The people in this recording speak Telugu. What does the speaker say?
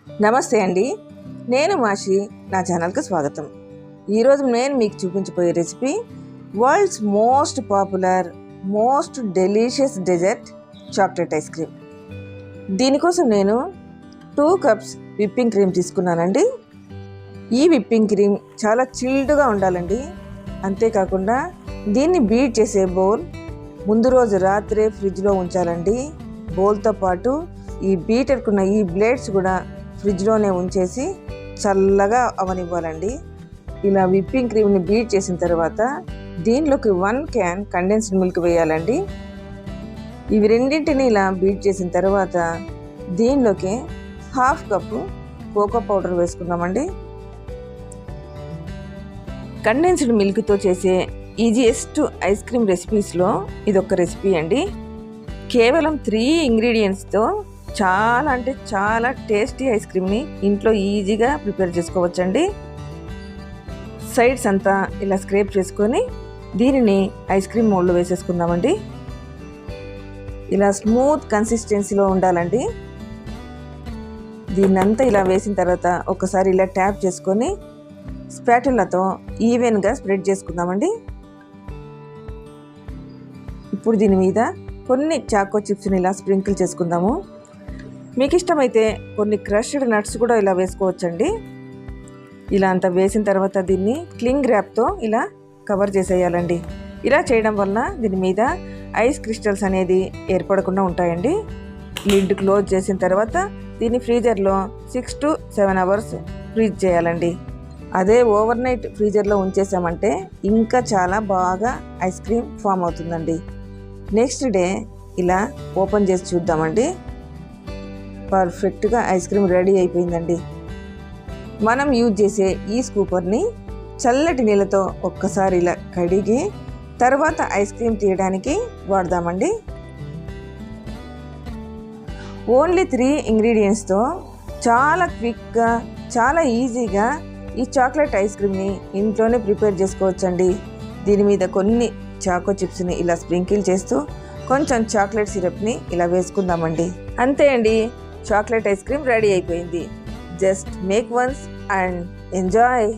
నమస్తే అండి, నేను మాషి. నా ఛానల్కి స్వాగతం. ఈరోజు నేను మీకు చూపించబోయే recipe world's most popular most delicious dessert chocolate ice cream. దీనికోసం నేను 2 కప్స్ విప్పింగ్ క్రీమ్ తీసుకున్నానండి. ఈ విప్పింగ్ క్రీమ్ చాలా చిల్డ్గా ఉండాలండి. అంతేకాకుండా దీన్ని బీట్ చేసే బౌల్ ముందు రోజు రాత్రే ఫ్రిడ్జ్లో ఉంచాలండి. బౌల్తో పాటు ఈ బీటర్కున్న ఈ బ్లేడ్స్ కూడా ఫ్రిడ్జ్లోనే ఉంచేసి చల్లగా అవనివ్వాలండి. ఇలా విప్పింగ్ క్రీమ్ని బీట్ చేసిన తర్వాత దీనిలోకి 1 క్యాన్ కండెన్స్డ్ మిల్క్ వేయాలండి. ఇవి రెండింటిని ఇలా బీట్ చేసిన తర్వాత దీనిలోకి 1/2 కప్పు కోకో పౌడర్ వేసుకుందామండి. కండెన్స్డ్ మిల్క్తో చేసే ఈజియెస్ట్ ఐస్ క్రీమ్ రెసిపీస్లో ఇదొక రెసిపీ అండి. కేవలం 3 ఇంగ్రీడియంట్స్తో చాలా టేస్టీ ఐస్ క్రీమ్ని ఇంట్లో ఈజీగా ప్రిపేర్ చేసుకోవచ్చండి. సైడ్స్ అంతా ఇలా స్క్రేప్ చేసుకొని దీనిని ఐస్ క్రీమ్ మోల్డ్లో వేసేసుకుందామండి. ఇలా స్మూత్ కన్సిస్టెన్సీలో ఉండాలండి. దీన్నంతా ఇలా వేసిన తర్వాత ఒకసారి ఇలా ట్యాప్ చేసుకొని స్పాటులాతో ఈవెన్గా స్ప్రెడ్ చేసుకుందామండి. ఇప్పుడు దీని మీద కొన్ని చాకో చిప్స్ని ఇలా స్ప్రింకిల్ చేసుకుందాము. మీకు ఇష్టమైతే కొన్ని క్రష్డ్ నట్స్ కూడా ఇలా వేసుకోవచ్చండి. ఇలా అంతా వేసిన తర్వాత దీన్ని క్లింగ్ ర్యాప్తో ఇలా కవర్ చేసేయాలండి. ఇలా చేయడం వల్ల దీని మీద ఐస్ క్రిస్టల్స్ అనేది ఏర్పడకుండా ఉంటాయండి. లిడ్ క్లోజ్ చేసిన తర్వాత దీన్ని ఫ్రీజర్లో 6 to 7 అవర్స్ ఫ్రీజ్ చేయాలండి. అదే ఓవర్ నైట్ ఫ్రీజర్లో ఉంచేసామంటే ఇంకా చాలా బాగా ఐస్ క్రీమ్ ఫామ్ అవుతుందండి. నెక్స్ట్ డే ఇలా ఓపెన్ చేసి చూద్దామండి. పర్ఫెక్ట్గా ఐస్ క్రీమ్ రెడీ అయిపోయిందండి. మనం యూజ్ చేసే ఈ స్కూపర్ని చల్లటి నీళ్ళతో ఒక్కసారి ఇలా కడిగి తర్వాత ఐస్ క్రీమ్ తీయడానికి వాడదామండి. ఓన్లీ 3 ఇంగ్రీడియంట్స్తో చాలా క్విక్గా చాలా ఈజీగా ఈ చాక్లెట్ ఐస్ క్రీమ్ని ఇంట్లోనే ప్రిపేర్ చేసుకోవచ్చండి. దీని మీద కొన్ని చాకో చిప్స్ని ఇలా స్ప్రింకిల్ చేస్తూ కొంచెం చాక్లెట్ సిరప్ని ఇలా వేసుకుందామండి. అంతే అండి, చాక్లెట్ ఐస్ క్రీమ్ రెడీ అయిపోయింది. Just make once and enjoy.